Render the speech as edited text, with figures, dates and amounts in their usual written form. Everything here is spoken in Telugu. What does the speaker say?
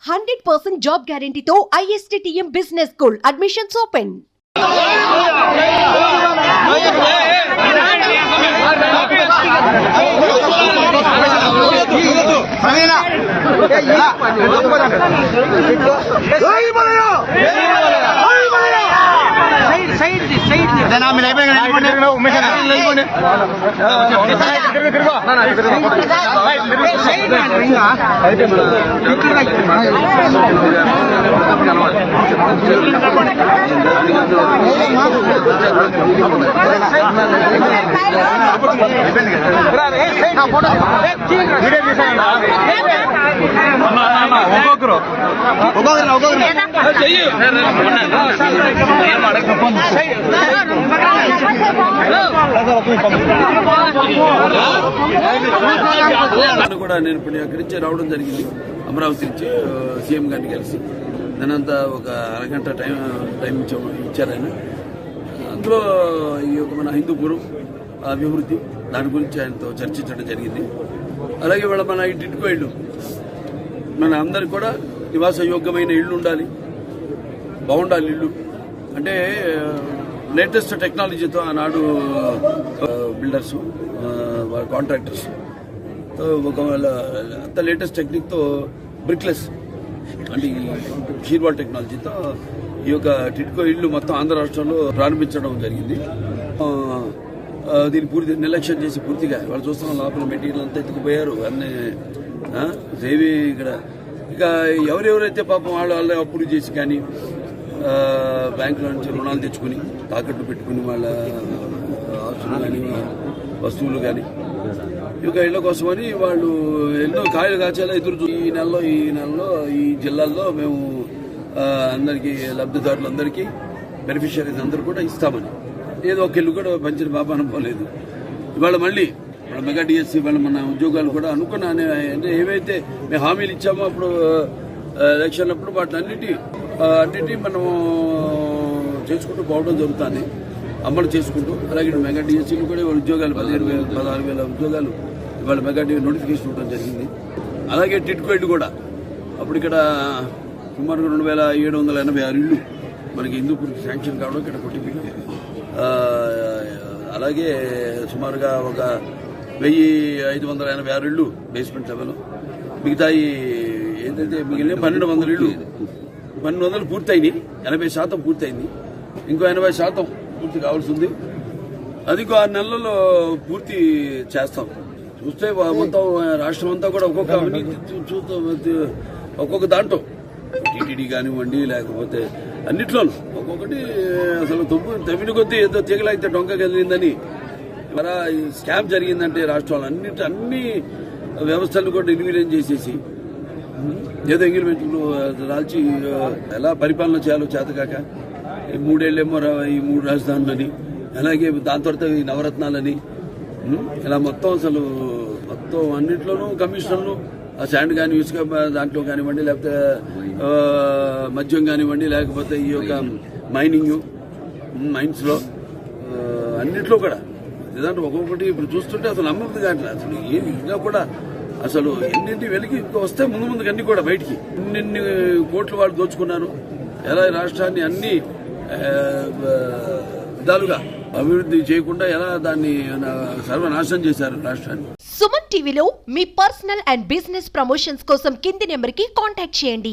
100% job guarantee తో ISTTM Business School. Admissions open. కూడా నేను ఇప్పుడు అక్కడి నుంచి రావడం జరిగింది. అమరావతి నుంచి సీఎం గారిని కలిసి దానంతా ఒక అరగంట టైం ఇచ్చారు ఆయన. అందులో ఈ యొక్క మన హిందూపురం అభివృద్ధి దాని గురించి ఆయనతో చర్చించడం జరిగింది. అలాగే వాళ్ళ మన ఇంటికో ఇళ్ళు మన అందరికి కూడా నివాసయోగ్యమైన ఇళ్ళు ఉండాలి, బాగుండాలి ఇళ్ళు అంటే లేటెస్ట్ టెక్నాలజీతో ఆనాడు బిల్డర్స్ కాంట్రాక్టర్స్ ఒకవేళ అంత లేటెస్ట్ టెక్నిక్తో బ్రిక్లెస్ అంటే షీర్వాల్ టెక్నాలజీతో ఈ యొక్క టిట్కో ఇళ్ళు మొత్తం ఆంధ్ర రాష్ట్రంలో ప్రారంభించడం జరిగింది. దీన్ని పూర్తి నిర్లక్ష్యం చేసి పూర్తిగా వాళ్ళు చూస్తున్న లోపల మెటీరియల్ అంతా ఎత్తుకుపోయారు అన్ని ఏవి ఇక్కడ. ఇక ఎవరెవరైతే పాపం వాళ్ళ అప్పులు చేసి కానీ బ్యాంకుల నుంచి రుణాలు తెచ్చుకుని తాకట్టు పెట్టుకుని వాళ్ళ ఆస్తులు కానీ వస్తువులు కానీ ఇక ఇళ్ల కోసమని వాళ్ళు ఎన్నో కాయలు కాచేలా ఎదురు ఈ నెలలో ఈ జిల్లాల్లో మేము అందరికీ లబ్ధిదారులందరికీ బెనిఫిషియరీస్ అందరూ కూడా ఇస్తామని ఏదో ఒక ఇల్లు కూడా పంచిన బాబా అనుకోలేదు. ఇవాళ మళ్ళీ వాళ్ళ మెగా డిఎస్సీ వాళ్ళ మన ఉద్యోగాలు కూడా అనుకున్నా అంటే ఏవైతే మేము హామీలు ఇచ్చామో అప్పుడు ఎలక్షన్ అప్పుడు అన్నిటి మనం చేసుకుంటూ పోవడం జరుగుతుంది, అమలు చేసుకుంటూ. అలాగే మెగా డిఎస్సీలు కూడా వాళ్ళ ఉద్యోగాలు 16,000 ఉద్యోగాలు ఇవాళ మెగా నోటిఫికేషన్ ఇవ్వడం జరిగింది. అలాగే టిట్కో ఇళ్ళు కూడా అప్పుడు ఇక్కడ సుమారుగా 2,786 ఇళ్ళు మనకి హిందూపూర్కి శాంక్షన్ కావడం ఇక్కడ కొట్టిపోయింది. అలాగే సుమారుగా ఒక 1,586 ఇళ్ళు బేస్మెంట్ లెవెల్, మిగతాయి ఏంటంటే మిగిలిన 1,200 ఇళ్ళు 1,200 పూర్తయినాయి, 80% పూర్తయింది. ఇంకో 80% పూర్తి కావాల్సి ఉంది. అది 6 నెలల్లో పూర్తి చేస్తాం. చూస్తే మొత్తం రాష్ట్రం అంతా కూడా ఒక్కొక్క దాంట్లో టీటీడీ కానివ్వండి లేకపోతే అన్నిట్లోనూ ఒక్కొక్కటి అసలు తవ్విన కొద్దీ ఏదో తీగలాగితే డొంక కదిలిందని స్కామ్ జరిగిందంటే రాష్ట్రాలు అన్ని వ్యవస్థలను కూడా నిర్వీర్యం చేసేసి ఏదో ఎంగిల్మెంట్లు రాల్చి ఎలా పరిపాలన చేయాలో చేతకాక 3 ఏళ్ళేమో ఈ 3 రాజధానులని, అలాగే దాని తర్వాత ఈ నవరత్నాలని ఇలా మొత్తం అన్నింటిలోనూ కమిషనర్లు ఆ శాండ్ కానీ ఇసుక దాంట్లో కానివ్వండి లేకపోతే మద్యం కానివ్వండి లేకపోతే ఈ యొక్క మైన్స్లో అన్నింటిలో కూడా ఇదంటే ఒక్కొక్కటి ఇప్పుడు చూస్తుంటే అసలు నమ్మకం కావట్లేదు. అసలు ఏమి ఇంకా కూడా అసలు ఎన్నింటి వెలికి ఇంకా వస్తే ముందుకు అన్ని కూడా బయటికి ఎన్ని కోట్లు వాళ్ళు దోచుకున్నారు, ఎలా రాష్ట్రాన్ని అన్ని విధాలుగా అభివృద్ధి చేయకుండా ఎలా దాన్ని సర్వనాశనం చేశారు రాష్ట్రాన్ని. సుమన్ టీవీలో మీ పర్సనల్ అండ్ బిజినెస్ ప్రమోషన్స్ కోసం కింది నెంబర్కి కాంటాక్ట్ చేయండి.